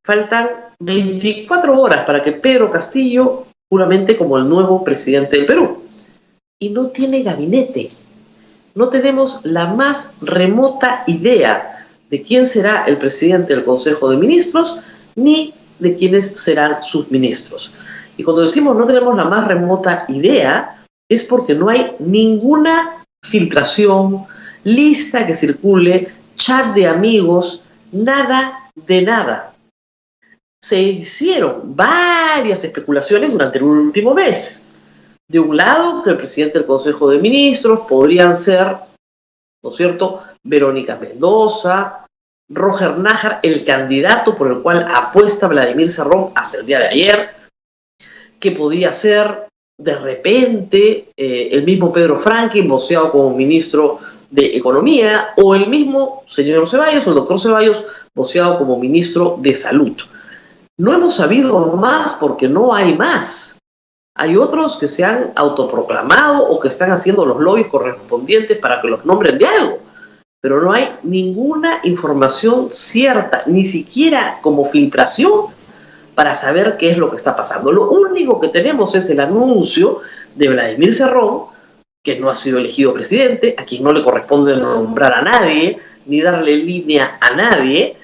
faltan 24 horas para que Pedro Castillo juramente como el nuevo presidente del Perú. Y no tiene gabinete. No tenemos la más remota idea de quién será el presidente del Consejo de Ministros, ni de quiénes serán sus ministros. Y cuando decimos no tenemos la más remota idea, es porque no hay ninguna filtración, lista que circule, chat de amigos, nada de nada. Se hicieron varias especulaciones durante el último mes. De un lado, que el presidente del Consejo de Ministros podrían ser, ¿no es cierto?, Verónica Mendoza, Roger Nájar, el candidato por el cual apuesta Vladimir Cerrón hasta el día de ayer, que podría ser, de repente, el mismo Pedro Franklin, voceado como ministro de Economía, o el mismo señor Ceballos, el doctor Ceballos, voceado como ministro de Salud. No hemos sabido más porque no hay más. Hay otros que se han autoproclamado o que están haciendo los lobbies correspondientes para que los nombren de algo. Pero no hay ninguna información cierta, ni siquiera como filtración, para saber qué es lo que está pasando. Lo único que tenemos es el anuncio de Vladimir Cerrón, que no ha sido elegido presidente, a quien no le corresponde nombrar a nadie, ni darle línea a nadie,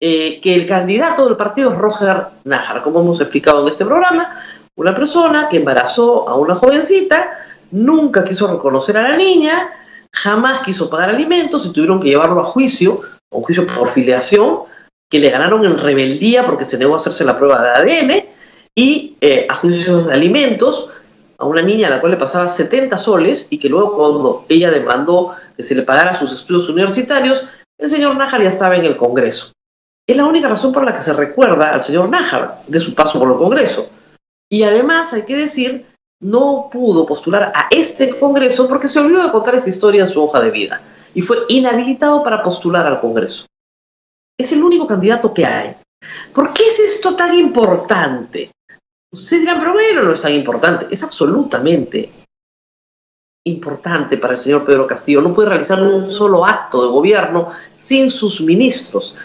que el candidato del partido es Roger Nájar, como hemos explicado en este programa, una persona que embarazó a una jovencita, nunca quiso reconocer a la niña, jamás quiso pagar alimentos y tuvieron que llevarlo a juicio, un juicio por filiación, que le ganaron en rebeldía porque se negó a hacerse la prueba de ADN, y a juicios de alimentos a una niña a la cual le pasaba 70 soles y que luego cuando ella demandó que se le pagara sus estudios universitarios, el señor Nájar ya estaba en el Congreso. Es la única razón por la que se recuerda al señor Nájar de su paso por el Congreso. Y además, hay que decir, no pudo postular a este Congreso porque se olvidó de contar esta historia en su hoja de vida y fue inhabilitado para postular al Congreso. Es el único candidato que hay. ¿Por qué es esto tan importante? Ustedes dirán, pero bueno, no es tan importante. Es absolutamente importante para el señor Pedro Castillo. No puede realizar un solo acto de gobierno sin sus ministros.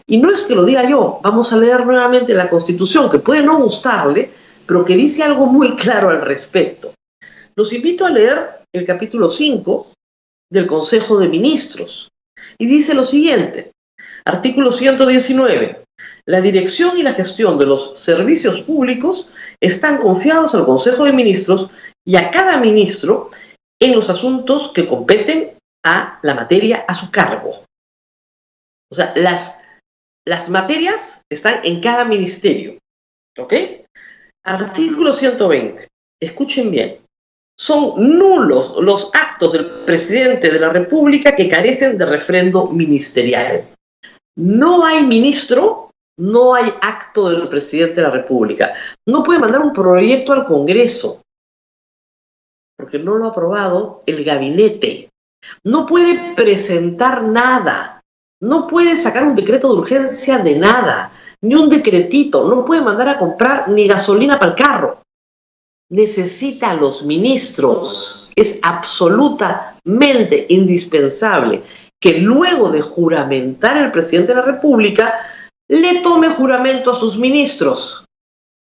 Y no es que lo diga yo. Vamos a leer nuevamente la Constitución, que puede no gustarle, pero que dice algo muy claro al respecto. Los invito a leer el capítulo 5 del Consejo de Ministros. Y dice lo siguiente, artículo 119. La dirección y la gestión de los servicios públicos están confiados al Consejo de Ministros y a cada ministro en los asuntos que competen a la materia a su cargo. O sea, las materias están en cada ministerio. ¿Ok? Artículo 120. Escuchen bien. Son nulos los actos del presidente de la República que carecen de refrendo ministerial. No hay ministro, no hay acto del presidente de la República. No puede mandar un proyecto al Congreso porque no lo ha aprobado el gabinete. No puede presentar nada. No puede sacar un decreto de urgencia de nada, ni un decretito. No puede mandar a comprar ni gasolina para el carro. Necesita a los ministros. Es absolutamente indispensable que luego de juramentar el presidente de la República, le tome juramento a sus ministros.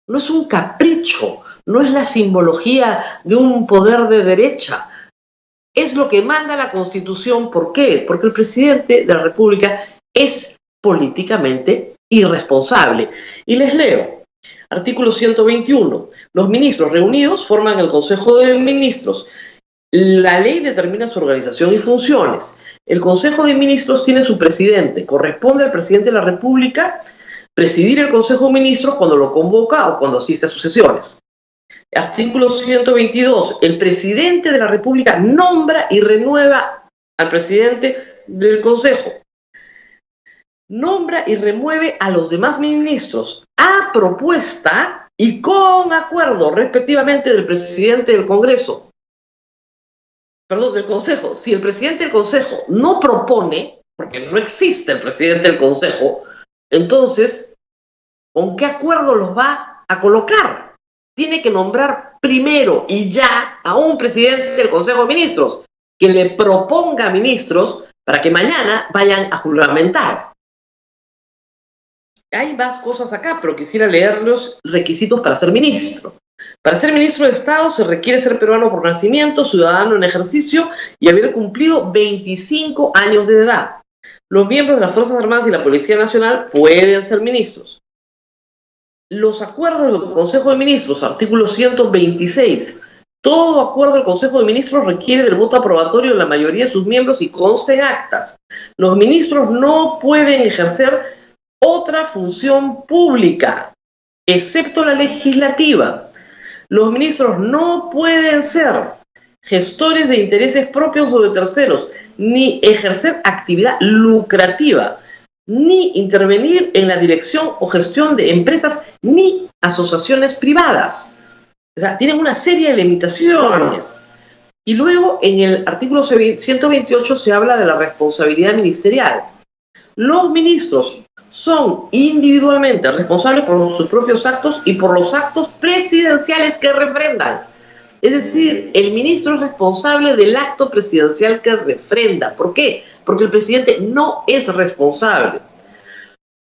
No es un capricho, no es la simbología de un poder de derecha. Es lo que manda la Constitución. ¿Por qué? Porque el presidente de la República es políticamente irresponsable. Y les leo. Artículo 121. Los ministros reunidos forman el Consejo de Ministros. La ley determina su organización y funciones. El Consejo de Ministros tiene su presidente. Corresponde al presidente de la República presidir el Consejo de Ministros cuando lo convoca o cuando asiste a sus sesiones. Artículo 122. El presidente de la República nombra y renueva al presidente del Consejo. Nombra y remueve a los demás ministros a propuesta y con acuerdo respectivamente del presidente del Congreso. Perdón, del Consejo. Si el presidente del Consejo no propone, porque no existe el presidente del Consejo, entonces, ¿con qué acuerdo los va a colocar? Tiene que nombrar primero y ya a un presidente del Consejo de Ministros que le proponga ministros para que mañana vayan a juramentar. hay más cosas acá, pero quisiera leer los requisitos para ser ministro. Para ser ministro de Estado se requiere ser peruano por nacimiento, ciudadano en ejercicio y haber cumplido 25 años de edad. Los miembros de las Fuerzas Armadas y la Policía Nacional pueden ser ministros. Los acuerdos del Consejo de Ministros, artículo 126. Todo acuerdo del Consejo de Ministros requiere del voto aprobatorio de la mayoría de sus miembros y consta en actas. Los ministros no pueden ejercer otra función pública, excepto la legislativa. Los ministros no pueden ser gestores de intereses propios o de terceros, ni ejercer actividad lucrativa, ni intervenir en la dirección o gestión de empresas ni asociaciones privadas. O sea, tienen una serie de limitaciones. Y luego en el artículo 128 se habla de la responsabilidad ministerial. Los ministros son individualmente responsables por sus propios actos y por los actos presidenciales que refrendan. Es decir, el ministro es responsable del acto presidencial que refrenda. ¿Por qué? Porque el presidente no es responsable.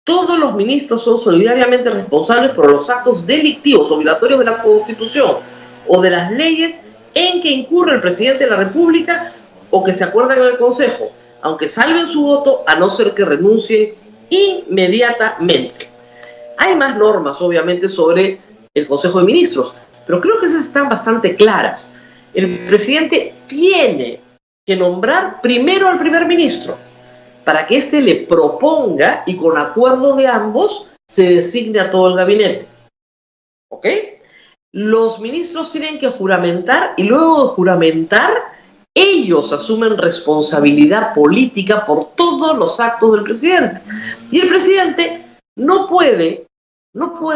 Todos los ministros son solidariamente responsables por los actos delictivos obligatorios de la Constitución o de las leyes en que incurre el presidente de la República o que se acuerdan en el Consejo, aunque salven su voto a no ser que renuncien inmediatamente. Hay más normas, obviamente, sobre el Consejo de Ministros, pero creo que esas están bastante claras. El presidente tiene que nombrar primero al primer ministro para que éste le proponga y con acuerdo de ambos se designe a todo el gabinete. ¿Ok? Los ministros tienen que juramentar y luego de juramentar, ellos asumen responsabilidad política por todos los actos del presidente. Y el presidente no puede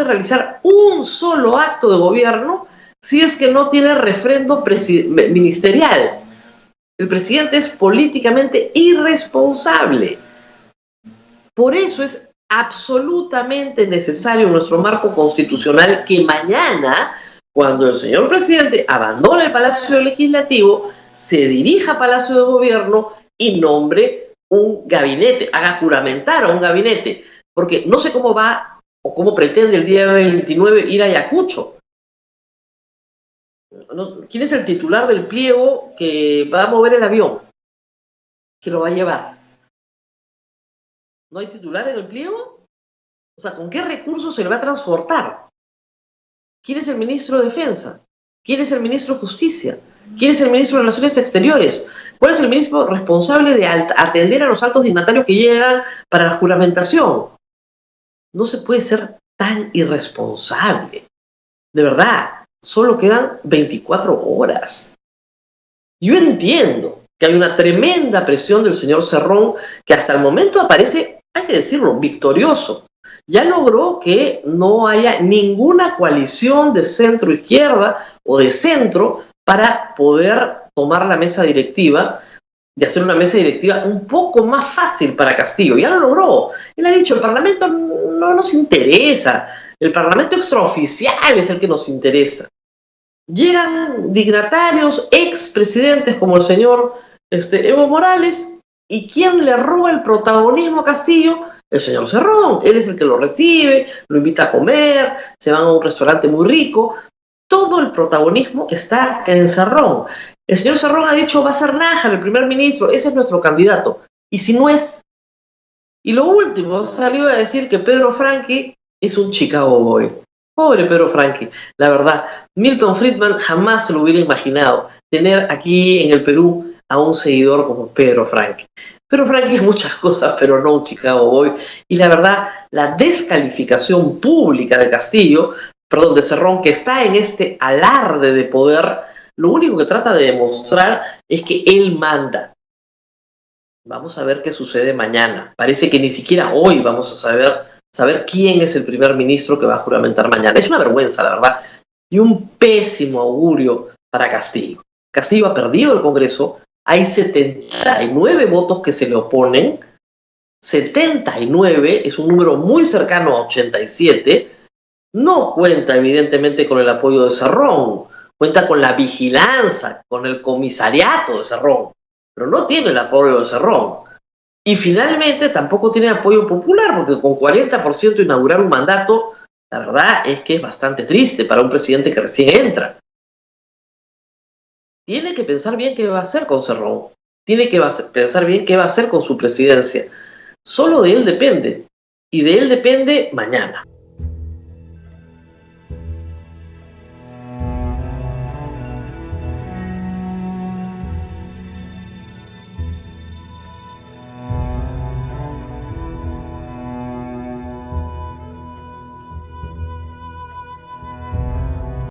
realizar un solo acto de gobierno si es que no tiene refrendo ministerial. El presidente es políticamente irresponsable. Por eso es absolutamente necesario en nuestro marco constitucional que mañana, cuando el señor presidente abandone el Palacio Legislativo, se dirija a Palacio de Gobierno y nombre un gabinete, haga juramentar a un gabinete, porque no sé cómo va o cómo pretende el día 29 ir a Ayacucho. ¿Quién es el titular del pliego que va a mover el avión? Que lo va a llevar. ¿No hay titular en el pliego? O sea, ¿con qué recursos se le va a transportar? ¿Quién es el ministro de Defensa? ¿Quién es el ministro de Justicia? ¿Quién es el ministro de Relaciones Exteriores? ¿Cuál es el ministro responsable de atender a los altos dignatarios que llegan para la juramentación? No se puede ser tan irresponsable. De verdad, solo quedan 24 horas. Yo entiendo que hay una tremenda presión del señor Cerrón, que hasta el momento aparece, hay que decirlo, victorioso. Ya logró que no haya ninguna coalición de centro-izquierda o de centro para poder tomar la mesa directiva, de hacer una mesa directiva un poco más fácil para Castillo. Ya lo logró. Él ha dicho, el Parlamento no nos interesa, el Parlamento extraoficial es el que nos interesa. Llegan dignatarios, expresidentes como el señor Evo Morales, ¿y quién le roba el protagonismo a Castillo? El señor Cerrón. Él es el que lo recibe, lo invita a comer, se van a un restaurante muy rico. Todo el protagonismo está en Cerrón. El señor Cerrón ha dicho, va a ser Nájar el primer ministro, ese es nuestro candidato. ¿Y si no es? Y lo último, salió a decir que Pedro Franqui es un Chicago Boy. Pobre Pedro Franqui, la verdad. Milton Friedman jamás se lo hubiera imaginado, tener aquí en el Perú a un seguidor como Pedro Franqui. Pedro Franqui es muchas cosas, pero no un Chicago Boy. Y la verdad, la descalificación pública de de Cerrón, que está en este alarde de poder, lo único que trata de demostrar es que él manda. Vamos a ver qué sucede mañana. Parece que ni siquiera hoy vamos a saber quién es el primer ministro que va a juramentar mañana. Es una vergüenza, la verdad, y un pésimo augurio para Castillo. Castillo ha perdido el Congreso, hay 79 votos que se le oponen, 79 es un número muy cercano a 87, no cuenta evidentemente con el apoyo de Cerrón, cuenta con la vigilancia, con el comisariato de Cerrón, pero no tiene el apoyo de Cerrón. Y finalmente tampoco tiene apoyo popular, porque con 40% inaugurar un mandato, la verdad es que es bastante triste para un presidente que recién entra. Tiene que pensar bien qué va a hacer con Cerrón. Tiene que pensar bien qué va a hacer con su presidencia. Solo de él depende. Y de él depende mañana.